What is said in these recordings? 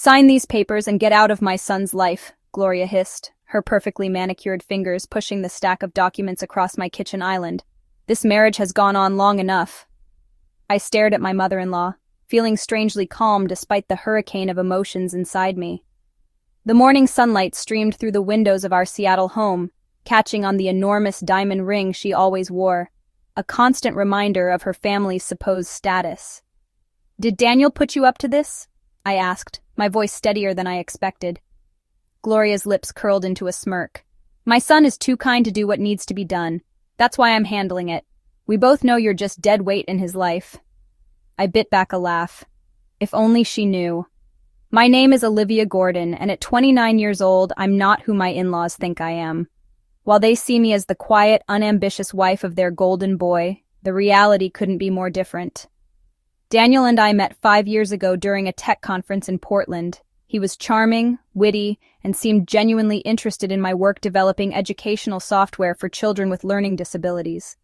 Sign these papers and get out of my son's life, Gloria hissed, her perfectly manicured fingers pushing the stack of documents across my kitchen island. This marriage has gone on long enough. I stared at my mother-in-law, feeling strangely calm despite the hurricane of emotions inside me. The morning sunlight streamed through the windows of our Seattle home, catching on the enormous diamond ring she always wore, a constant reminder of her family's supposed status. "Did Daniel put you up to this?" I asked, my voice steadier than I expected. Gloria's lips curled into a smirk. "My son is too kind to do what needs to be done. That's why I'm handling it. We both know you're just dead weight in his life." I bit back a laugh. If only she knew. My name is Olivia Gordon, and at 29 years old, I'm not who my in-laws think I am. While they see me as the quiet, unambitious wife of their golden boy, the reality couldn't be more different. Daniel and I met 5 years ago during a tech conference in Portland. He was charming, witty, and seemed genuinely interested in my work developing educational software for children with learning disabilities.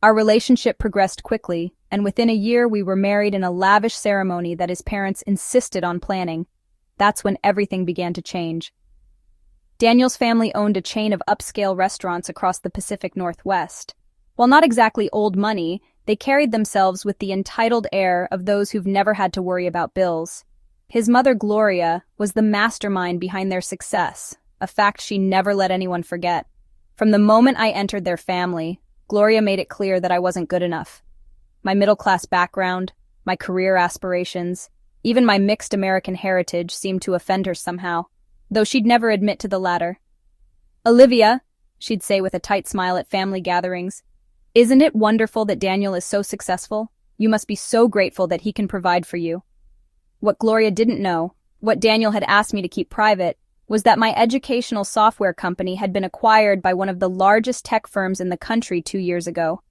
Our relationship progressed quickly, and within a year we were married in a lavish ceremony that his parents insisted on planning. That's when everything began to change. Daniel's family owned a chain of upscale restaurants across the Pacific Northwest. While not exactly old money, they carried themselves with the entitled air of those who've never had to worry about bills. His mother, Gloria, was the mastermind behind their success, a fact she never let anyone forget. From the moment I entered their family, Gloria made it clear that I wasn't good enough. My middle-class background, my career aspirations, even my mixed American heritage seemed to offend her somehow, though she'd never admit to the latter. "Olivia," she'd say with a tight smile at family gatherings, "isn't it wonderful that Daniel is so successful? You must be so grateful that he can provide for you." What Gloria didn't know, what Daniel had asked me to keep private, was that my educational software company had been acquired by one of the largest tech firms in the country 2 years ago.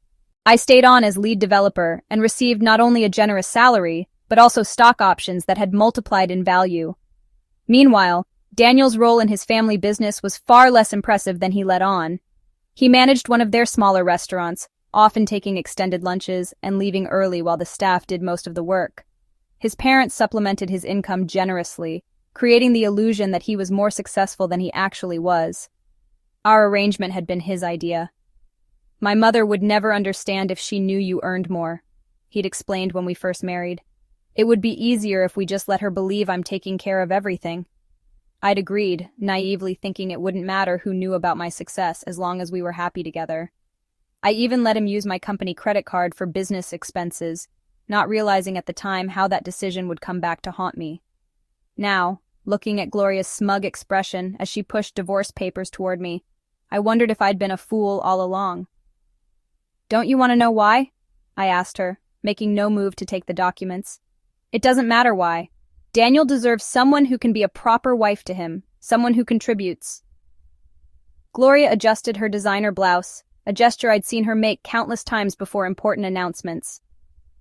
I stayed on as lead developer and received not only a generous salary, but also stock options that had multiplied in value. Meanwhile, Daniel's role in his family business was far less impressive than he let on. He managed one of their smaller restaurants, often taking extended lunches and leaving early while the staff did most of the work. His parents supplemented his income generously, creating the illusion that he was more successful than he actually was. Our arrangement had been his idea. "My mother would never understand if she knew you earned more," he'd explained when we first married. "It would be easier if we just let her believe I'm taking care of everything." I'd agreed, naively thinking it wouldn't matter who knew about my success as long as we were happy together. I even let him use my company credit card for business expenses, not realizing at the time how that decision would come back to haunt me. Now, looking at Gloria's smug expression as she pushed divorce papers toward me, I wondered if I'd been a fool all along. "Don't you want to know why?" I asked her, making no move to take the documents. "It doesn't matter why. Daniel deserves someone who can be a proper wife to him, someone who contributes." Gloria adjusted her designer blouse, a gesture I'd seen her make countless times before important announcements.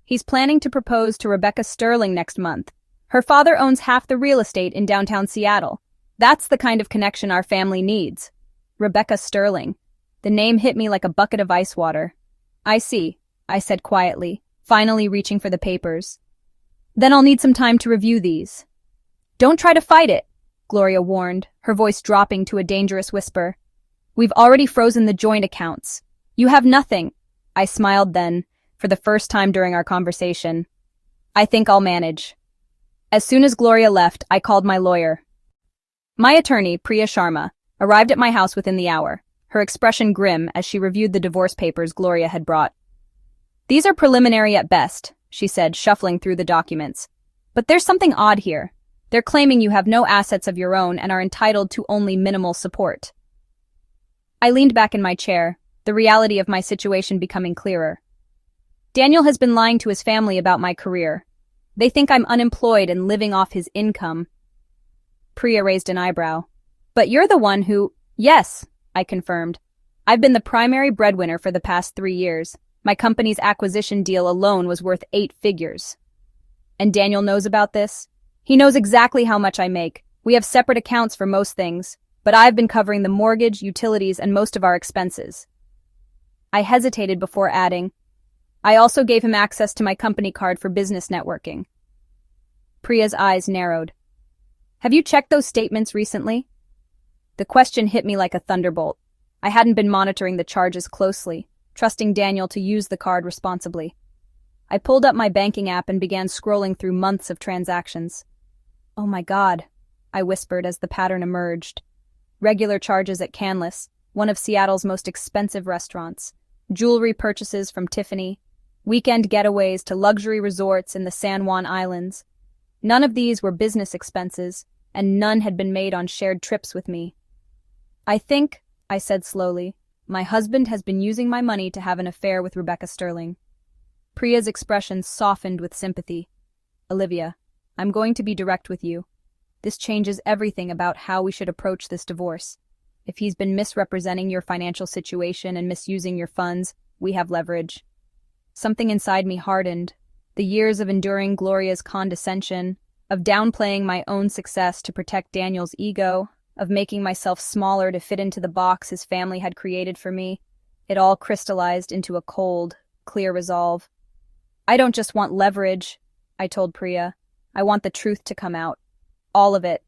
"He's planning to propose to Rebecca Sterling next month. Her father owns half the real estate in downtown Seattle. That's the kind of connection our family needs." Rebecca Sterling. The name hit me like a bucket of ice water. "I see," I said quietly, finally reaching for the papers. "Then I'll need some time to review these." "Don't try to fight it," Gloria warned, her voice dropping to a dangerous whisper. "We've already frozen the joint accounts. You have nothing." I smiled then, for the first time during our conversation. "I think I'll manage." As soon as Gloria left, I called my lawyer. My attorney, Priya Sharma, arrived at my house within the hour, her expression grim as she reviewed the divorce papers Gloria had brought. "These are preliminary at best," she said, shuffling through the documents. "But there's something odd here. They're claiming you have no assets of your own and are entitled to only minimal support." I leaned back in my chair, the reality of my situation becoming clearer. Daniel has been lying to his family about my career. They think I'm unemployed and living off his income. Priya raised an eyebrow. "But you're the one who—" "Yes," I confirmed. "I've been the primary breadwinner for the past 3 years. My company's acquisition deal alone was worth 8 figures. And Daniel knows about this? He knows exactly how much I make. We have separate accounts for most things, but I've been covering the mortgage, utilities, and most of our expenses." I hesitated before adding, "I also gave him access to my company card for business networking." Priya's eyes narrowed. Have you checked those statements recently? The question hit me like a thunderbolt. I hadn't been monitoring the charges closely, trusting Daniel to use the card responsibly. I pulled up my banking app and began scrolling through months of transactions. "Oh my God," I whispered as the pattern emerged. Regular charges at Canlis, one of Seattle's most expensive restaurants, jewelry purchases from Tiffany, weekend getaways to luxury resorts in the San Juan Islands. None of these were business expenses, and none had been made on shared trips with me. "I think," I said slowly, "my husband has been using my money to have an affair with Rebecca Sterling." Priya's expression softened with sympathy. "Olivia, I'm going to be direct with you. This changes everything about how we should approach this divorce. If he's been misrepresenting your financial situation and misusing your funds, we have leverage." Something inside me hardened. The years of enduring Gloria's condescension, of downplaying my own success to protect Daniel's ego, of making myself smaller to fit into the box his family had created for me, it all crystallized into a cold, clear resolve. "I don't just want leverage," I told Priya. "I want the truth to come out. All of it."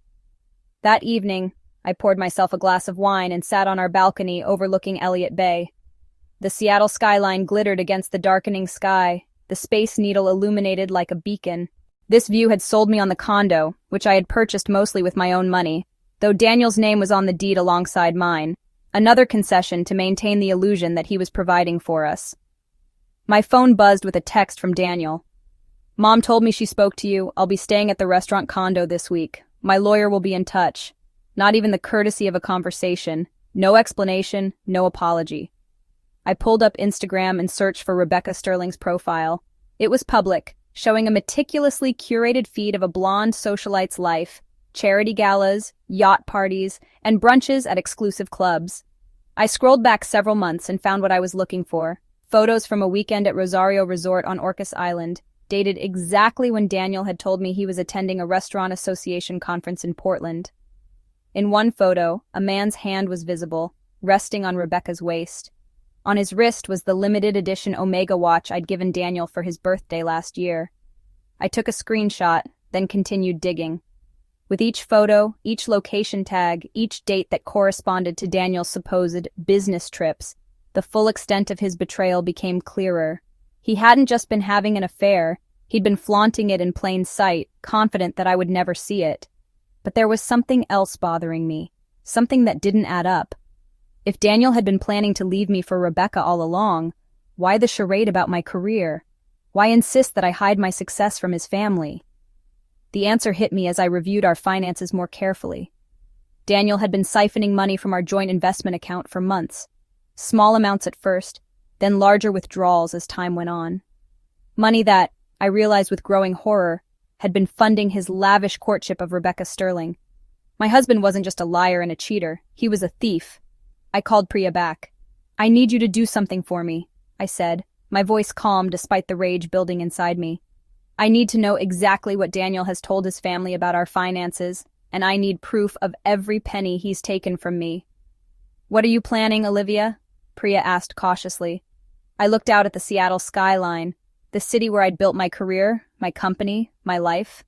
That evening, I poured myself a glass of wine and sat on our balcony overlooking Elliott Bay. The Seattle skyline glittered against the darkening sky, the Space Needle illuminated like a beacon. This view had sold me on the condo, which I had purchased mostly with my own money, though Daniel's name was on the deed alongside mine, another concession to maintain the illusion that he was providing for us. My phone buzzed with a text from Daniel. "Mom told me she spoke to you. I'll be staying at the restaurant condo this week. My lawyer will be in touch." Not even the courtesy of a conversation. No explanation, no apology. I pulled up Instagram and searched for Rebecca Sterling's profile. It was public, showing a meticulously curated feed of a blonde socialite's life, charity galas, yacht parties, and brunches at exclusive clubs. I scrolled back several months and found what I was looking for. Photos from a weekend at Rosario Resort on Orcas Island, dated exactly when Daniel had told me he was attending a Restaurant Association conference in Portland. In one photo, a man's hand was visible, resting on Rebecca's waist. On his wrist was the limited edition Omega watch I'd given Daniel for his birthday last year. I took a screenshot, then continued digging. With each photo, each location tag, each date that corresponded to Daniel's supposed business trips, the full extent of his betrayal became clearer. He hadn't just been having an affair, he'd been flaunting it in plain sight, confident that I would never see it. But there was something else bothering me, something that didn't add up. If Daniel had been planning to leave me for Rebecca all along, why the charade about my career? Why insist that I hide my success from his family? The answer hit me as I reviewed our finances more carefully. Daniel had been siphoning money from our joint investment account for months. Small amounts at first, then larger withdrawals as time went on. Money that, I realized with growing horror, had been funding his lavish courtship of Rebecca Sterling. My husband wasn't just a liar and a cheater, he was a thief. I called Priya back. "I need you to do something for me," I said, my voice calm despite the rage building inside me. "I need to know exactly what Daniel has told his family about our finances, and I need proof of every penny he's taken from me." "What are you planning, Olivia?" Priya asked cautiously. I looked out at the Seattle skyline, the city where I'd built my career, my company, my life.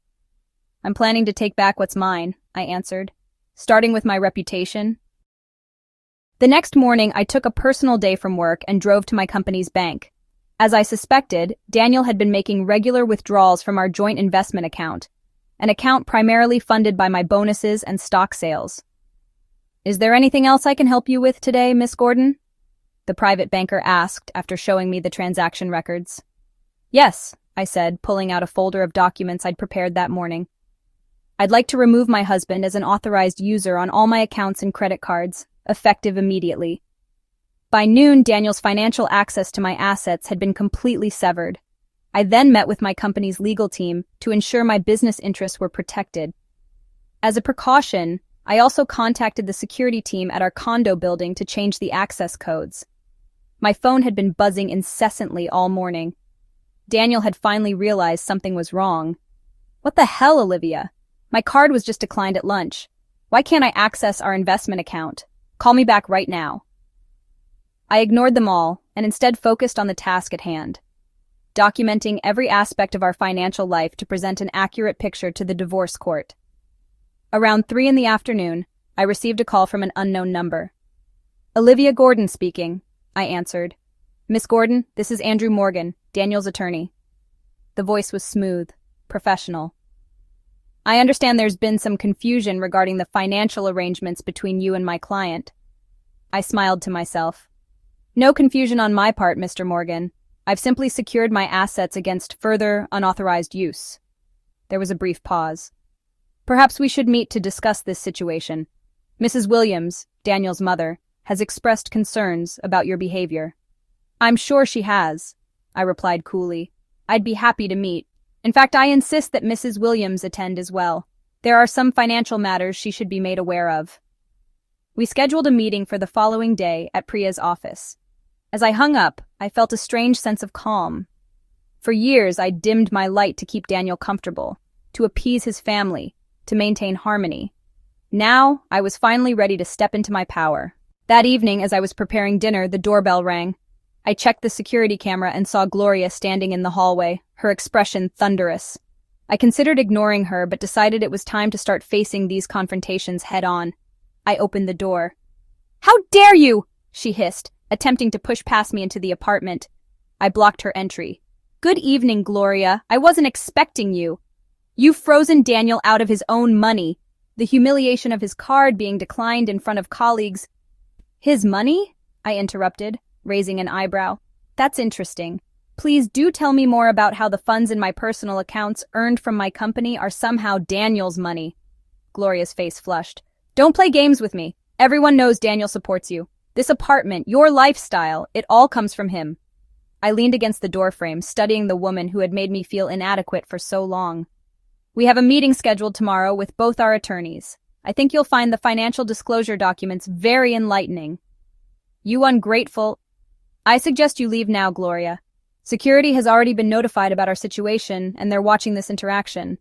"I'm planning to take back what's mine," I answered, "starting with my reputation." The next morning, I took a personal day from work and drove to my company's bank. As I suspected, Daniel had been making regular withdrawals from our joint investment account, an account primarily funded by my bonuses and stock sales. "Is there anything else I can help you with today, Miss Gordon?" the private banker asked after showing me the transaction records. "Yes," I said, pulling out a folder of documents I'd prepared that morning. "I'd like to remove my husband as an authorized user on all my accounts and credit cards, effective immediately." By noon, Daniel's financial access to my assets had been completely severed. I then met with my company's legal team to ensure my business interests were protected. As a precaution, I also contacted the security team at our condo building to change the access codes. My phone had been buzzing incessantly all morning. Daniel had finally realized something was wrong. "What the hell, Olivia? My card was just declined at lunch. Why can't I access our investment account? Call me back right now." I ignored them all and instead focused on the task at hand, documenting every aspect of our financial life to present an accurate picture to the divorce court. Around 3 in the afternoon, I received a call from an unknown number. Olivia Gordon speaking, I answered. Miss Gordon, this is Andrew Morgan, Daniel's attorney. The voice was smooth, professional. I understand there's been some confusion regarding the financial arrangements between you and my client. I smiled to myself. No confusion on my part, Mr. Morgan. I've simply secured my assets against further unauthorized use. There was a brief pause. Perhaps we should meet to discuss this situation. Mrs. Williams, Daniel's mother, has expressed concerns about your behavior. I'm sure she has, I replied coolly. I'd be happy to meet. In fact, I insist that Mrs. Williams attend as well. There are some financial matters she should be made aware of. We scheduled a meeting for the following day at Priya's office. As I hung up, I felt a strange sense of calm. For years, I dimmed my light to keep Daniel comfortable, to appease his family, to maintain harmony. Now, I was finally ready to step into my power. That evening, as I was preparing dinner, the doorbell rang. I checked the security camera and saw Gloria standing in the hallway, her expression thunderous. I considered ignoring her, but decided it was time to start facing these confrontations head-on. I opened the door. "How dare you!" she hissed, attempting to push past me into the apartment. I blocked her entry. "Good evening, Gloria. I wasn't expecting you. You've frozen Daniel out of his own money. The humiliation of his card being declined in front of colleagues." "His money?" I interrupted, raising an eyebrow. "That's interesting. Please do tell me more about how the funds in my personal accounts earned from my company are somehow Daniel's money." Gloria's face flushed. "Don't play games with me. Everyone knows Daniel supports you. This apartment, your lifestyle, it all comes from him." I leaned against the doorframe, studying the woman who had made me feel inadequate for so long. "We have a meeting scheduled tomorrow with both our attorneys. I think you'll find the financial disclosure documents very enlightening." "You ungrateful—" "I suggest you leave now, Gloria. Security has already been notified about our situation, and they're watching this interaction."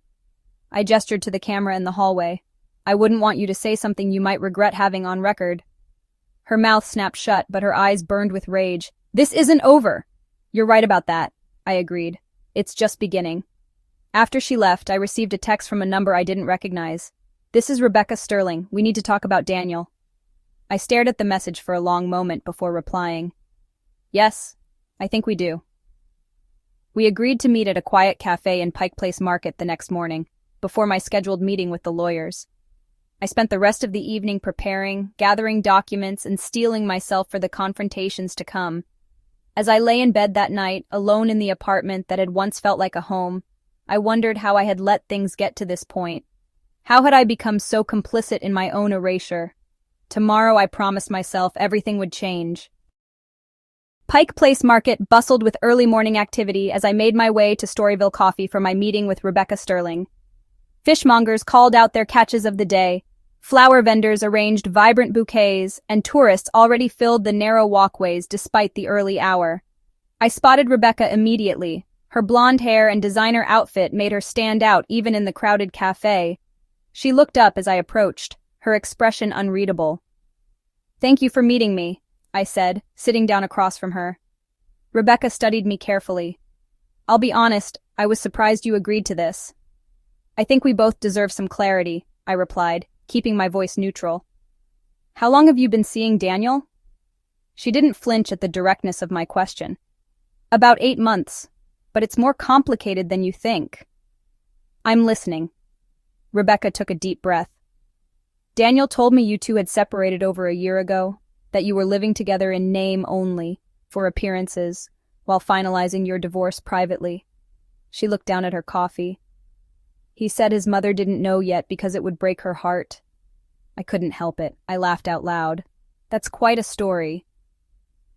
I gestured to the camera in the hallway. "I wouldn't want you to say something you might regret having on record." Her mouth snapped shut, but her eyes burned with rage. "This isn't over." "You're right about that," I agreed. "It's just beginning." After she left, I received a text from a number I didn't recognize. "This is Rebecca Sterling. We need to talk about Daniel." I stared at the message for a long moment before replying. "Yes, I think we do." We agreed to meet at a quiet cafe in Pike Place Market the next morning, before my scheduled meeting with the lawyers. I spent the rest of the evening preparing, gathering documents, and steeling myself for the confrontations to come. As I lay in bed that night, alone in the apartment that had once felt like a home, I wondered how I had let things get to this point. How had I become so complicit in my own erasure? Tomorrow, I promised myself, everything would change. Pike Place Market bustled with early morning activity as I made my way to Storyville Coffee for my meeting with Rebecca Sterling. Fishmongers called out their catches of the day, flower vendors arranged vibrant bouquets, and tourists already filled the narrow walkways despite the early hour. I spotted Rebecca immediately. Her blonde hair and designer outfit made her stand out even in the crowded cafe. She looked up as I approached, her expression unreadable. "Thank you for meeting me," I said, sitting down across from her. Rebecca studied me carefully. "I'll be honest, I was surprised you agreed to this." "I think we both deserve some clarity," I replied, keeping my voice neutral. "How long have you been seeing Daniel?" She didn't flinch at the directness of my question. "About 8 months, but it's more complicated than you think." "I'm listening." Rebecca took a deep breath. "Daniel told me you two had separated over a year ago, that you were living together in name only, for appearances, while finalizing your divorce privately." She looked down at her coffee. "He said his mother didn't know yet because it would break her heart." I couldn't help it. I laughed out loud. "That's quite a story."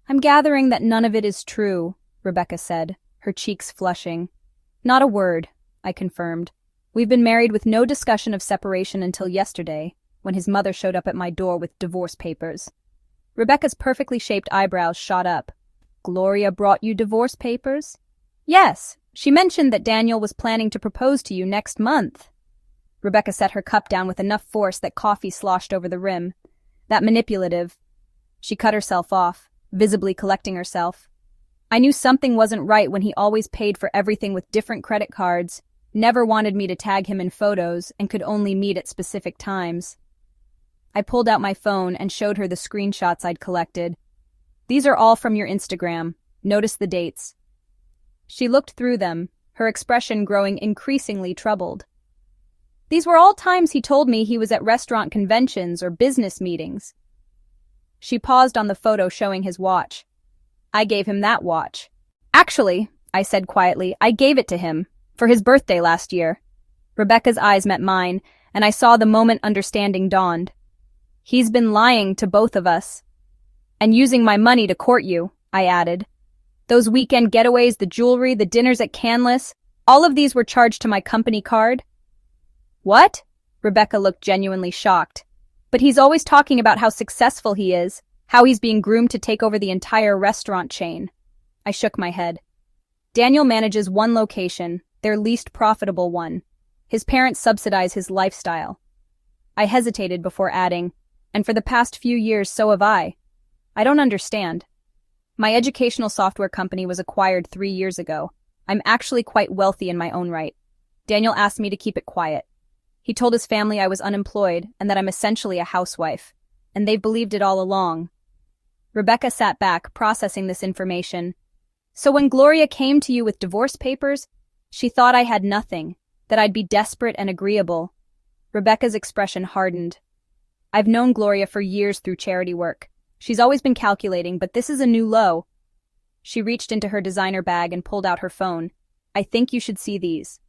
"I'm gathering that none of it is true," Rebecca said, her cheeks flushing. "Not a word," I confirmed. "We've been married with no discussion of separation until yesterday, when his mother showed up at my door with divorce papers." Rebecca's perfectly shaped eyebrows shot up. "Gloria brought you divorce papers?" "Yes. She mentioned that Daniel was planning to propose to you next month." Rebecca set her cup down with enough force that coffee sloshed over the rim. "That manipulative." She cut herself off, visibly collecting herself. "I knew something wasn't right when he always paid for everything with different credit cards. never wanted me to tag him in photos, and could only meet at specific times. I pulled out my phone and showed her the screenshots I'd collected. These are all from your Instagram. Notice the dates. She looked through them, her expression growing increasingly troubled. These were all times he told me he was at restaurant conventions or business meetings. She paused on the photo showing his watch. I gave him that watch. Actually, I said quietly, I gave it to him for his birthday last year. Rebecca's eyes met mine, and I saw the moment understanding dawned. He's been lying to both of us. And using my money to court you, I added. Those weekend getaways, the jewelry, the dinners at Canlis, all of these were charged to my company card. What? Rebecca looked genuinely shocked. But he's always talking about how successful he is, how he's being groomed to take over the entire restaurant chain. I shook my head. Daniel manages one location, their least profitable one. His parents subsidize his lifestyle. I hesitated before adding, and for the past few years so have I. I don't understand. My educational software company was acquired 3 years ago. I'm actually quite wealthy in my own right. Daniel asked me to keep it quiet. He told his family I was unemployed and that I'm essentially a housewife, and they've believed it all along. Rebecca sat back, processing this information. So when Gloria came to you with divorce papers, she thought I had nothing, that I'd be desperate and agreeable. Rebecca's expression hardened. I've known Gloria for years through charity work. She's always been calculating, but this is a new low. She reached into her designer bag and pulled out her phone. I think you should see these.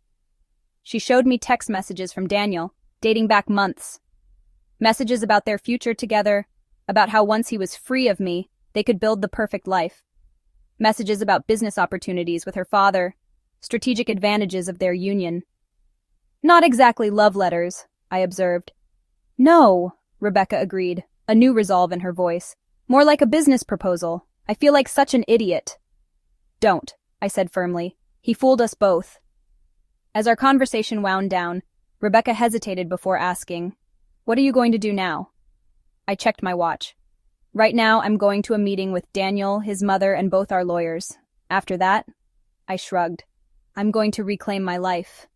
She showed me text messages from Daniel, dating back months. Messages about their future together, about how once he was free of me, they could build the perfect life. Messages about business opportunities with her father, strategic advantages of their union. Not exactly love letters, I observed. No, Rebecca agreed, a new resolve in her voice. More like a business proposal. I feel like such an idiot. Don't, I said firmly. He fooled us both. As our conversation wound down, Rebecca hesitated before asking, What are you going to do now? I checked my watch. Right now, I'm going to a meeting with Daniel, his mother, and both our lawyers. After that, I shrugged. I'm going to reclaim my life.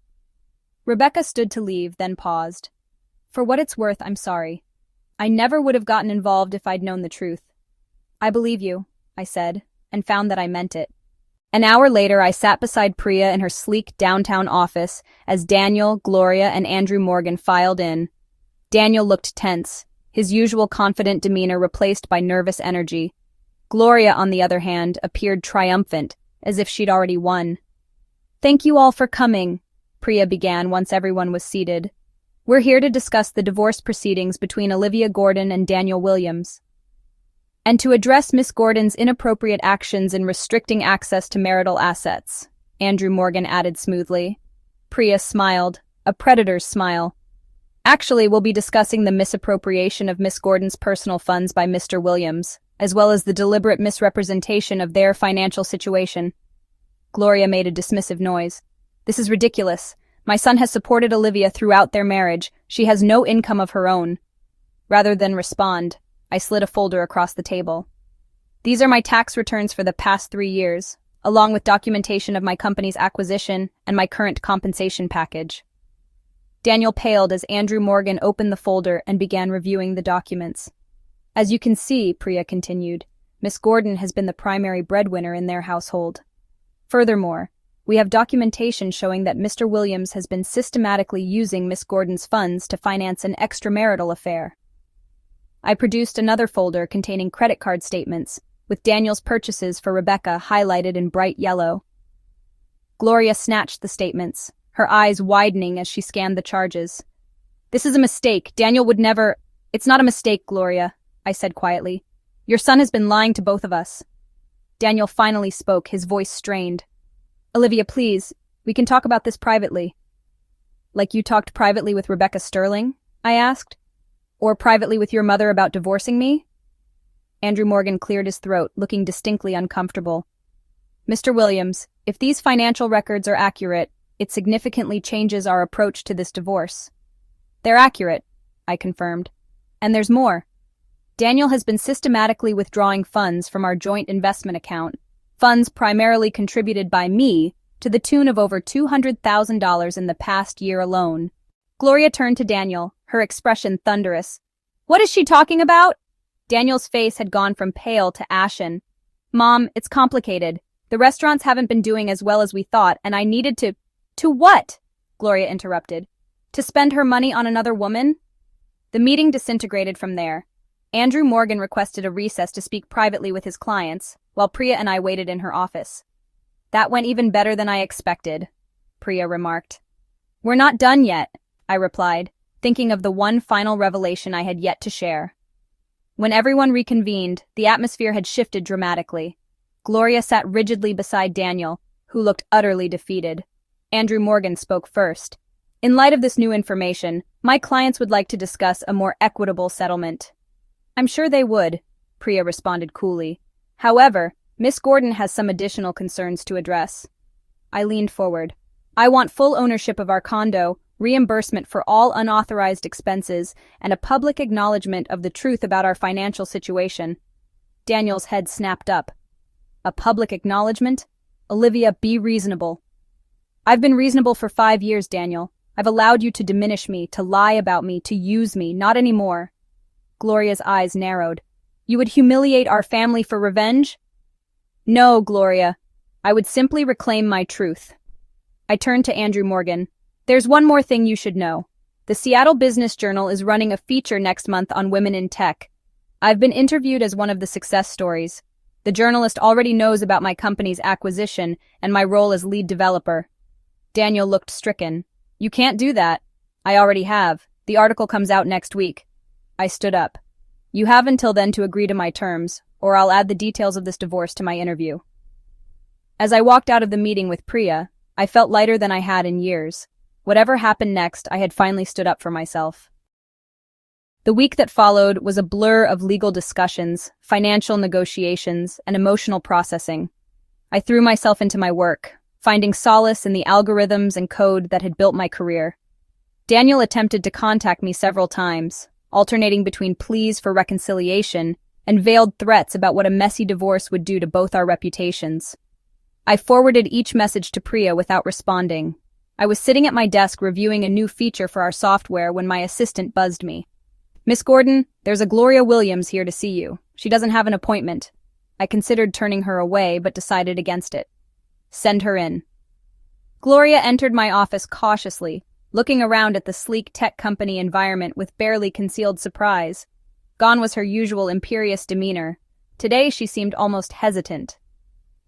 Rebecca stood to leave, then paused. For what it's worth, I'm sorry. I never would have gotten involved if I'd known the truth. I believe you, I said, and found that I meant it. An hour later, I sat beside Priya in her sleek downtown office as Daniel, Gloria, and Andrew Morgan filed in. Daniel looked tense, his usual confident demeanor replaced by nervous energy. Gloria, on the other hand, appeared triumphant, as if she'd already won. Thank you all for coming, Priya began once everyone was seated. We're here to discuss the divorce proceedings between Olivia Gordon and Daniel Williams, and to address Miss Gordon's inappropriate actions in restricting access to marital assets, Andrew Morgan added smoothly. Priya smiled, a predator's smile. Actually, we'll be discussing the misappropriation of Miss Gordon's personal funds by Mr. Williams, as well as the deliberate misrepresentation of their financial situation. Gloria made a dismissive noise. This is ridiculous. My son has supported Olivia throughout their marriage. She has no income of her own. Rather than respond, I slid a folder across the table. These are my tax returns for the past 3 years, along with documentation of my company's acquisition and my current compensation package. Daniel paled as Andrew Morgan opened the folder and began reviewing the documents. As you can see, Priya continued, Miss Gordon has been the primary breadwinner in their household. Furthermore, we have documentation showing that Mr. Williams has been systematically using Miss Gordon's funds to finance an extramarital affair. I produced another folder containing credit card statements, with Daniel's purchases for Rebecca highlighted in bright yellow. Gloria snatched the statements, her eyes widening as she scanned the charges. This is a mistake. Daniel would never— It's not a mistake, Gloria, I said quietly. Your son has been lying to both of us. Daniel finally spoke, his voice strained. Olivia, please, we can talk about this privately. Like you talked privately with Rebecca Sterling? I asked. Or privately with your mother about divorcing me? Andrew Morgan cleared his throat, looking distinctly uncomfortable. Mr. Williams, if these financial records are accurate, it significantly changes our approach to this divorce. They're accurate, I confirmed. And there's more. Daniel has been systematically withdrawing funds from our joint investment account, funds primarily contributed by me, to the tune of over $200,000 in the past year alone. Gloria turned to Daniel, her expression thunderous. What is she talking about? Daniel's face had gone from pale to ashen. Mom, it's complicated. The restaurants haven't been doing as well as we thought, and I needed to— To what? Gloria interrupted. To spend her money on another woman? The meeting disintegrated from there. Andrew Morgan requested a recess to speak privately with his clients, while Priya and I waited in her office. That went even better than I expected, Priya remarked. We're not done yet, I replied, thinking of the one final revelation I had yet to share. When everyone reconvened, the atmosphere had shifted dramatically. Gloria sat rigidly beside Daniel, who looked utterly defeated. Andrew Morgan spoke first. In light of this new information, my clients would like to discuss a more equitable settlement. I'm sure they would, Priya responded coolly. However, Miss Gordon has some additional concerns to address. I leaned forward. I want full ownership of our condo, reimbursement for all unauthorized expenses, and a public acknowledgement of the truth about our financial situation. Daniel's head snapped up. A public acknowledgement? Olivia, be reasonable. I've been reasonable for 5 years, Daniel. I've allowed you to diminish me, to lie about me, to use me, not anymore. Gloria's eyes narrowed. You would humiliate our family for revenge? No, Gloria. I would simply reclaim my truth. I turned to Andrew Morgan. There's one more thing you should know. The Seattle Business Journal is running a feature next month on women in tech. I've been interviewed as one of the success stories. The journalist already knows about my company's acquisition and my role as lead developer. Daniel looked stricken. You can't do that. I already have. The article comes out next week. I stood up. You have until then to agree to my terms, or I'll add the details of this divorce to my interview. As I walked out of the meeting with Priya, I felt lighter than I had in years. Whatever happened next, I had finally stood up for myself. The week that followed was a blur of legal discussions, financial negotiations, and emotional processing. I threw myself into my work, finding solace in the algorithms and code that had built my career. Daniel attempted to contact me several times, alternating between pleas for reconciliation and veiled threats about what a messy divorce would do to both our reputations. I forwarded each message to Priya without responding. I was sitting at my desk reviewing a new feature for our software when my assistant buzzed me. Miss Gordon, there's a Gloria Williams here to see you. She doesn't have an appointment. I considered turning her away, but decided against it. Send her in. Gloria entered my office cautiously, looking around at the sleek tech company environment with barely concealed surprise. Gone was her usual imperious demeanor. Today she seemed almost hesitant.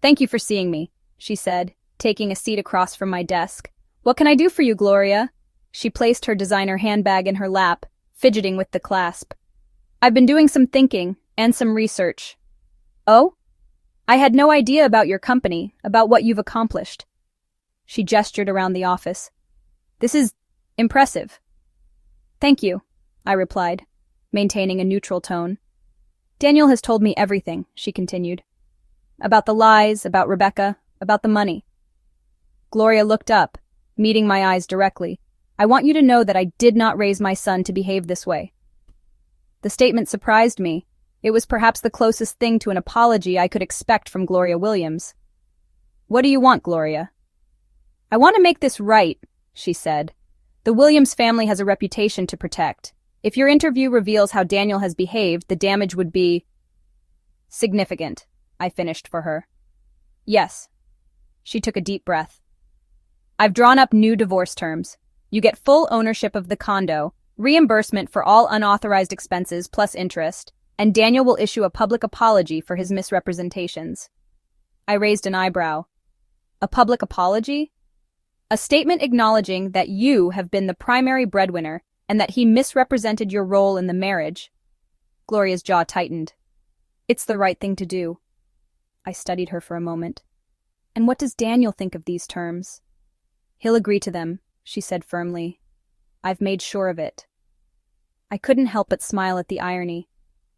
Thank you for seeing me, she said, taking a seat across from my desk. What can I do for you, Gloria? She placed her designer handbag in her lap, fidgeting with the clasp. I've been doing some thinking and some research. Oh? I had no idea about your company, about what you've accomplished. She gestured around the office. This is impressive. Thank you, I replied, maintaining a neutral tone. Daniel has told me everything, she continued. About the lies, about Rebecca, about the money. Gloria looked up, meeting my eyes directly. I want you to know that I did not raise my son to behave this way. The statement surprised me. It was perhaps the closest thing to an apology I could expect from Gloria Williams. What do you want, Gloria? I want to make this right, she said. The Williams family has a reputation to protect. If your interview reveals how Daniel has behaved, the damage would be significant, I finished for her. Yes. She took a deep breath. I've drawn up new divorce terms. You get full ownership of the condo, reimbursement for all unauthorized expenses plus interest, and Daniel will issue a public apology for his misrepresentations. I raised an eyebrow. A public apology? A statement acknowledging that you have been the primary breadwinner and that he misrepresented your role in the marriage. Gloria's jaw tightened. It's the right thing to do. I studied her for a moment. And what does Daniel think of these terms? He'll agree to them, she said firmly. I've made sure of it. I couldn't help but smile at the irony.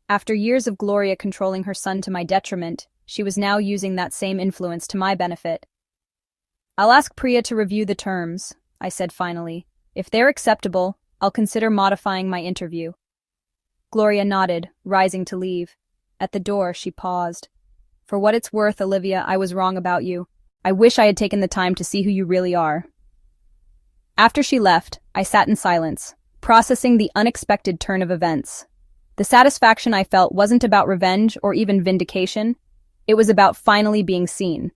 After years of Gloria controlling her son to my detriment, she was now using that same influence to my benefit. I'll ask Priya to review the terms, I said finally. If they're acceptable, I'll consider modifying my interview. Gloria nodded, rising to leave. At the door, she paused. For what it's worth, Olivia, I was wrong about you. I wish I had taken the time to see who you really are." After she left, I sat in silence, processing the unexpected turn of events. The satisfaction I felt wasn't about revenge or even vindication. It was about finally being seen.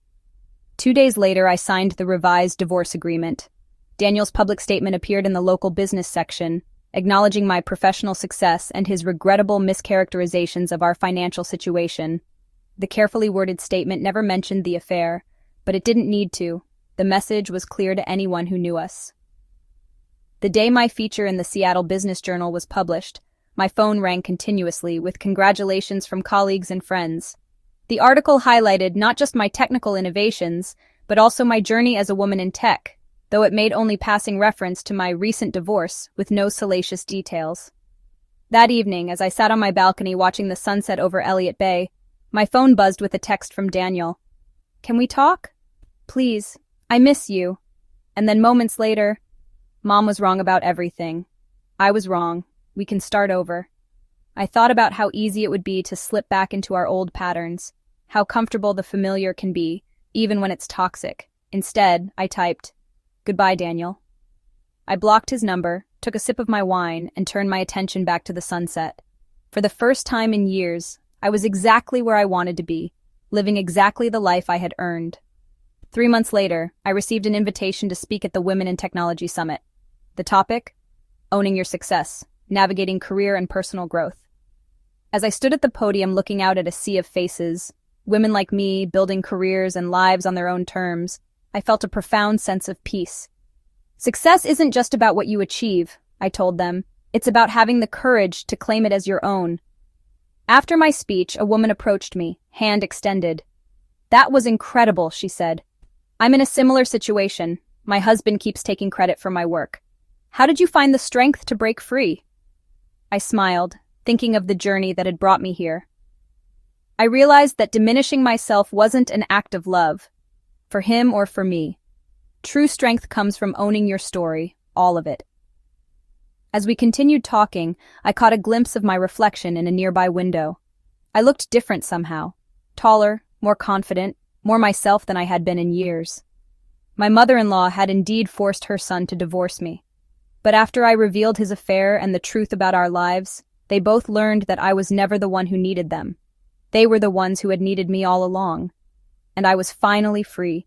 2 days later, I signed the revised divorce agreement. Daniel's public statement appeared in the local business section, acknowledging my professional success and his regrettable mischaracterizations of our financial situation. The carefully worded statement never mentioned the affair, but it didn't need to. The message was clear to anyone who knew us. The day my feature in the Seattle Business Journal was published, my phone rang continuously with congratulations from colleagues and friends. The article highlighted not just my technical innovations, but also my journey as a woman in tech, though it made only passing reference to my recent divorce with no salacious details. That evening, as I sat on my balcony watching the sunset over Elliott Bay, my phone buzzed with a text from Daniel. "Can we talk? Please, I miss you." And then moments later, "Mom was wrong about everything. I was wrong. We can start over." I thought about how easy it would be to slip back into our old patterns, how comfortable the familiar can be, even when it's toxic. Instead, I typed, "Goodbye, Daniel." I blocked his number, took a sip of my wine, and turned my attention back to the sunset. For the first time in years, I was exactly where I wanted to be, living exactly the life I had earned. 3 months later, I received an invitation to speak at the Women in Technology Summit. The topic? Owning your success, navigating career and personal growth. As I stood at the podium looking out at a sea of faces, women like me building careers and lives on their own terms, I felt a profound sense of peace. Success isn't just about what you achieve, I told them. It's about having the courage to claim it as your own. After my speech, a woman approached me, hand extended. "That was incredible," she said. "I'm in a similar situation. My husband keeps taking credit for my work. How did you find the strength to break free?" I smiled, thinking of the journey that had brought me here. I realized that diminishing myself wasn't an act of love, for him or for me. True strength comes from owning your story, all of it. As we continued talking, I caught a glimpse of my reflection in a nearby window. I looked different somehow, taller, more confident, more myself than I had been in years. My mother-in-law had indeed forced her son to divorce me. But after I revealed his affair and the truth about our lives, they both learned that I was never the one who needed them. They were the ones who had needed me all along. And I was finally free,